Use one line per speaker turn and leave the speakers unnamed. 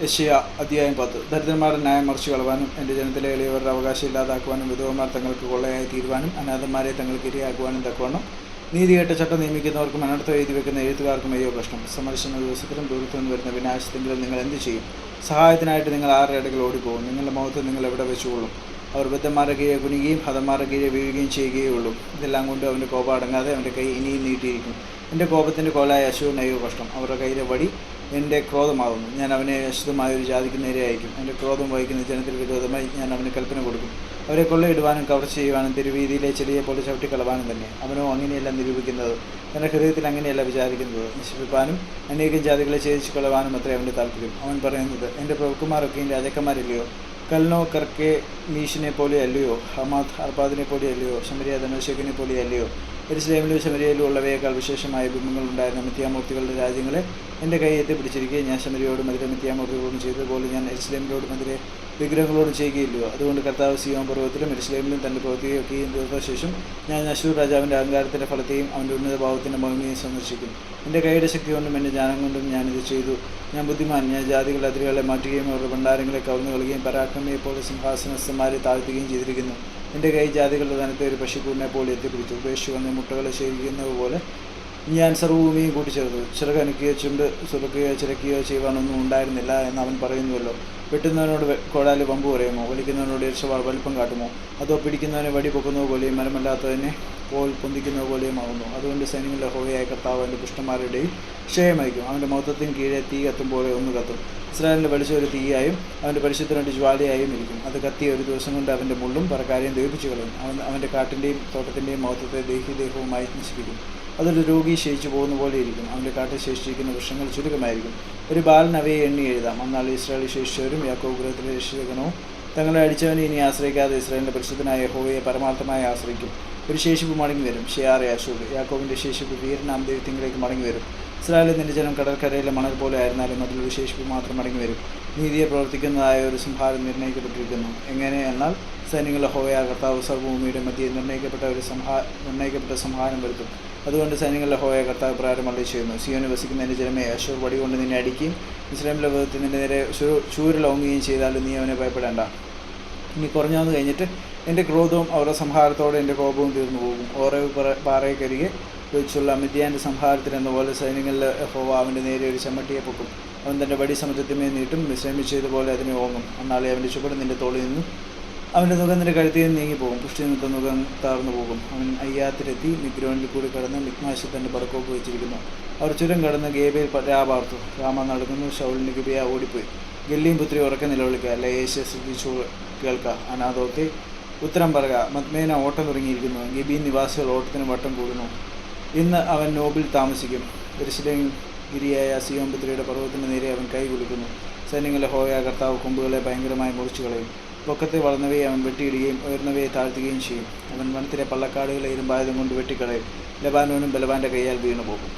യെശയ്യാ അധ്യായം 10. ദരിദ്രന്മാരുടെ ന്യായം മറിച്ചു കളവാനും എൻ്റെ ജനത്തിലെ എളിയവരുടെ അവകാശം ഇല്ലാതാക്കുവാനും വിധവന്മാർ തങ്ങൾക്ക് കൊള്ളയായി തീരുവാനും അനാഥന്മാരെ തങ്ങൾക്ക് ഇരയാക്കുവാനും തക്കവണ്ണം നീതികെട്ട ചട്ടം നിയമിക്കുന്നവർക്കും അനർത്ഥം എഴുതി വെക്കുന്ന എഴുത്തുകാർക്കും അയ്യോ കഷ്ടം. സന്ദർശന ദിവസത്തിലും ദൂരത്തു നിന്ന് വരുന്ന വിനാശത്തെങ്കിലും നിങ്ങൾ എന്ത് ചെയ്യും? സഹായത്തിനായിട്ട് നിങ്ങൾ ആരുടെ ഇടയിൽ ഓടിപ്പോകും? നിങ്ങളുടെ മുഖത്ത് നിങ്ങൾ എവിടെ വെച്ചുകൊള്ളും? അവർ ബദ്ധന്മാരുടെ കീഴെ കുനിയുകയും ഹതന്മാരുടെ കീഴെ വീഴുകയും ചെയ്യുകയുള്ളൂ. ഇതെല്ലാം കൊണ്ട് അവൻ്റെ കോപം അടങ്ങാതെ അവൻ്റെ കൈ ഇനിയും നീട്ടിയിരിക്കും. എൻ്റെ കോപത്തിൻ്റെ കോലായ അശൂരിന് അയ്യോ കഷ്ടം. അവരുടെ കയ്യിലെ വടി എൻ്റെ ക്രോധമാകുന്നു. ഞാൻ അവനെ അശുദ്ധമായ ഒരു ജാതിക്ക് നേരെ അയക്കും. എൻ്റെ ക്രോധം വഹിക്കുന്ന ജനത്തിൽ വിരോധമായി ഞാൻ അവന് കൽപ്പന കൊടുക്കും. അവരെ കൊള്ളയിടുവാനും കവർച്ച ചെയ്യുവാനും തെരുവീതിയിലെ ചെടിയെ പോലെ ചവിട്ടിക്കളവാനും തന്നെ. അവനോ അങ്ങനെയല്ല നിരൂപിക്കുന്നത്, തൻ്റെ ഹൃദയത്തിൽ അങ്ങനെയല്ല വിചാരിക്കുന്നത്. നശിപ്പിപ്പാനും അനേകം ജാതികളെ ഛേദിച്ചു കളവാനും അത്രേ അവൻ്റെ താല്പര്യം. അവൻ പറയുന്നത്, എൻ്റെ പ്രഭുക്കന്മാരൊക്കെയും രാജാക്കന്മാരില്ലയോ? കൽനോ കർക്കെ മീഷിനെ പോലെ അല്ലയോ? ഹമാദ് അർബാദിനെ പോലെ അല്ലയോ? ശമരിയ ദമേശക്കിനെ പോലെ അല്ലയോ? യെരുശലേമിലും ശമരിയയിലും ഉള്ളവയേക്കാൾ വിശേഷമായ ബിംബങ്ങളുണ്ടായിരുന്ന മിഥ്യാമൂർത്തികളുടെ രാജ്യങ്ങളെ എൻ്റെ കൈ എത്തിപ്പിടിച്ചിരിക്കുകയും ഞാൻ ശമരിയോടും അതിലെ മിഥ്യാമൂർത്തികളോടും ചെയ്തതുപോലെ ഞാൻ യെരുശലേമിലോടും അതിലെ വിഗ്രഹങ്ങളോടും ചെയ്യുകയില്ലയോ? അതുകൊണ്ട് കർത്താവ് സിയോൻ പർവ്വതത്തിലും യെരുശലേമിലും തൻ്റെ പ്രവൃത്തിയൊക്കെയും തീർത്ത ശേഷം ഞാൻ അശ്ശൂർ രാജാവിൻ്റെ അഹങ്കാരത്തിൻ്റെ ഫലത്തെയും അവൻ്റെ ഉന്നത ഭാവത്തിൻ്റെ മഹിമയും സന്ദർശിക്കും. എൻ്റെ കൈയുടെ ശക്തി കൊണ്ടും എൻ്റെ ജ്ഞാനം കൊണ്ടും ഞാനിത് ചെയ്തു. ഞാൻ ബുദ്ധിമാൻ. ഞാൻ ജാതികളുടെ അതിരുകളെ മാറ്റുകയും അവരുടെ ഭണ്ഡാരങ്ങളെ കവർന്നു കളയുകയും പരാക്രമിയെപ്പോലെ സിംഹാസനസ്ഥന്മാരെ താഴ്ത്തുകയും ചെയ്തിരിക്കുന്നു. എൻ്റെ കൈ ജാതികളുടെ ധനത്തെ ഒരു പശുക്കൂടിനെ പോലെ എത്തിപ്പിടിച്ചു. ഉപേക്ഷിച്ച് വന്ന് മുട്ടകളെ ശേഖരിക്കുന്നത് പോലെ ഞാൻ സർവ്വഭൂമിയും കൂട്ടിച്ചേർത്തു. ചിറകനക്കുകയോ ചുണ്ട് സുരക്കുകയോ ചിരക്കുകയോ ചെയ്യുവാനൊന്നും ഉണ്ടായിരുന്നില്ല എന്ന് അവൻ പറയുന്നുവല്ലോ. വെട്ടുന്നവനോട് കോടാലി വമ്പ് പറയുമോ? വലിക്കുന്നവനോട് ഇർഷവാൾ വലിപ്പം കാട്ടുമോ? അതോ പിടിക്കുന്നവനെ വടി പൊക്കുന്നത് പോലെയും മരമല്ലാത്തതിനെ കോൽ പൊന്തിക്കുന്നത് പോലെയുമാകുന്നു. അതുകൊണ്ട് സൈന്യങ്ങളുടെ യഹോവയായ കർത്താവ് അവൻ്റെ ദുഷ്ടന്മാരുടെയും ക്ഷയമയക്കും. അവൻ്റെ മൊത്തത്തിന് കീഴെ തീ കത്തും പോലെ ഒന്ന് കത്തും. ഇസ്രായേലിൻ്റെ വെളിച്ചം ഒരു തീയായും അവൻ്റെ പരിശുദ്ധരുടെ ജ്വാലയായും ഇരിക്കും. അത് കത്തിയ ഒരു ദിവസം കൊണ്ട് അവൻ്റെ മുള്ളും പറക്കാരെയും ദഹിപ്പിച്ചു കളയും. അവൻ്റെ കാട്ടിൻ്റെയും തോട്ടത്തിൻ്റെയും മഹത്വത്തെ ദേഹീദേഹവുമായി നശിപ്പിക്കും. അതൊരു രോഗി ശേഷിച്ചു പോകുന്ന പോലെ ഇരിക്കും. അവൻ്റെ കാട്ടിൽ ശേഷിച്ചിരിക്കുന്ന വൃക്ഷങ്ങൾ ചുരുക്കമായിരിക്കും. ഒരു ബാലൻ അവയെ എണ്ണി എഴുതാം. എന്നാൽ ഇസ്രായേൽ ശേഷിച്ചവരും യാക്കോബ് ഗൃഹത്തിലെ രക്ഷിതഗണവും തങ്ങളെ അടിച്ചവനെ ഇനി ആശ്രയിക്കാതെ ഇസ്രായേലിൻ്റെ പരിശുദ്ധനായ യഹോവയെ പരമാർത്ഥമായി ആശ്രയിക്കും. ഒരു ശേഷിപ്പ് മടങ്ങി വരും. ഷെയാറെ അശൂർ. യാക്കോബിൻ്റെ ശേഷിപ്പ് വീരനാം ദൈവത്തിലേക്ക് മടങ്ങി വരും. ഇസ്രായേലിൽ നിന്റെ ജനം കടൽക്കരയിലെ മണൽ പോലെ ആയിരുന്നാലും അതിലൊരു ശേഷിപ്പ് മാത്രം മടങ്ങി വരും. നീതിയെ പ്രവർത്തിക്കുന്നതായ ഒരു സംഹാരം നിർണ്ണയിക്കപ്പെട്ടിരിക്കുന്നു. എങ്ങനെ എന്നാൽ സൈന്യങ്ങളുടെ യഹോവയായ കർത്താവ് സർവ്വഭൂമിയുടെ മധ്യേ നിർണ്ണയിക്കപ്പെട്ട സംഹാരം വരുത്തും. അതുകൊണ്ട് സൈന്യങ്ങളുടെ യഹോവയായ കർത്താവ് പ്രകാരം അരുളി ചെയ്യുന്നു. സിയോനിൽ വസിക്കുന്ന എൻ്റെ ജനമേ, അശൂർ വടി കൊണ്ട് നിന്നെ അടിക്കുകയും ഇസ്രായേലിൻ്റെ വിധത്തിൽ നിന്റെ നേരെ ചൂരലോങ്ങുകയും ചെയ്താലും നീ അവനെ ഭയപ്പെടേണ്ട. ഇനി കുറഞ്ഞാന്ന് കഴിഞ്ഞിട്ട് എൻ്റെ ക്രോധവും അവരുടെ സംഹാരത്തോടെ എൻ്റെ കോപവും തീർന്നു പോകും. ഓരോ പാറയ്ക്കരികെ വെച്ചുള്ള മിദ്യാൻ്റെ സംഹാരത്തിലെന്ന പോലെ സൈന്യങ്ങളിലെ യഹോവ അവൻ്റെ നേരെ ഒരു ചമ്മട്ടിയെ പൊക്കും. അവൻ തൻ്റെ വടി സമുദ്രത്തിന്മേൽ നീട്ടും. വിശ്രമിച്ചതുപോലെ അതിനെ ഓങ്ങും. എന്നാലേ അവൻ്റെ ചുവട് നിൻ്റെ തോളിൽ നിന്നും അവൻ്റെ നുകം നിൻ്റെ കഴുത്തിൽ നിന്ന് നീങ്ങിപ്പോകും. പുഷ്ടി നിമിത്ത നുകം താർന്നു പോകും. അവൻ അയ്യാത്തിലെത്തി മിഗ്രോനിൽ കൂടി കടന്ന് മിക്മാശിൽ തൻ്റെ പടക്കോപ്പ് വെച്ചിരിക്കുന്നു. അവർ ചുരം കടന്ന് ഗേബയിൽ രാപാർത്തു. രാമ നടക്കുന്നു. ശൗലിൻ്റെ ഗിബിയ ഓടിപ്പോയി. ഗല്ലിയും പുത്രി ഉറക്കെ നിലവിളിക്കുക. ലയേശ്യ ശ്രദ്ധിച്ചു കേൾക്കുക. അനാഥോത്തെ ഉത്തരം പറയുക. മദ്മേന ഓട്ടം തുടങ്ങിയിരിക്കുന്നു. ഗിബിൻ നിവാസികൾ ഓട്ടത്തിന് വട്ടം കൂടുന്നു. ഇന്ന് അവൻ നോബിൽ താമസിക്കും. യെരുശലേം ഗിരിയായ സിയോൻ പുത്രിയുടെ പർവ്വതത്തിന് നേരെ അവൻ കൈ കുലുക്കുന്നു. സൈന്യങ്ങളുടെ യഹോവയായ കർത്താവ് കൊമ്പുകളെ ഭയങ്കരമായി മുറിച്ചു കളയും. പൊക്കത്തെ വളർന്നവയെ അവൻ വെട്ടിയിടുകയും ഉയർന്നവയെ താഴ്ത്തുകയും ചെയ്യും. അവൻ വനത്തിലെ പള്ളക്കാടുകളെ ഇരുമ്പായുധം കൊണ്ട് വെട്ടിക്കളയും. ലബാനോനും ബലവാൻ്റെ കൈയാൽ വീണു പോകും.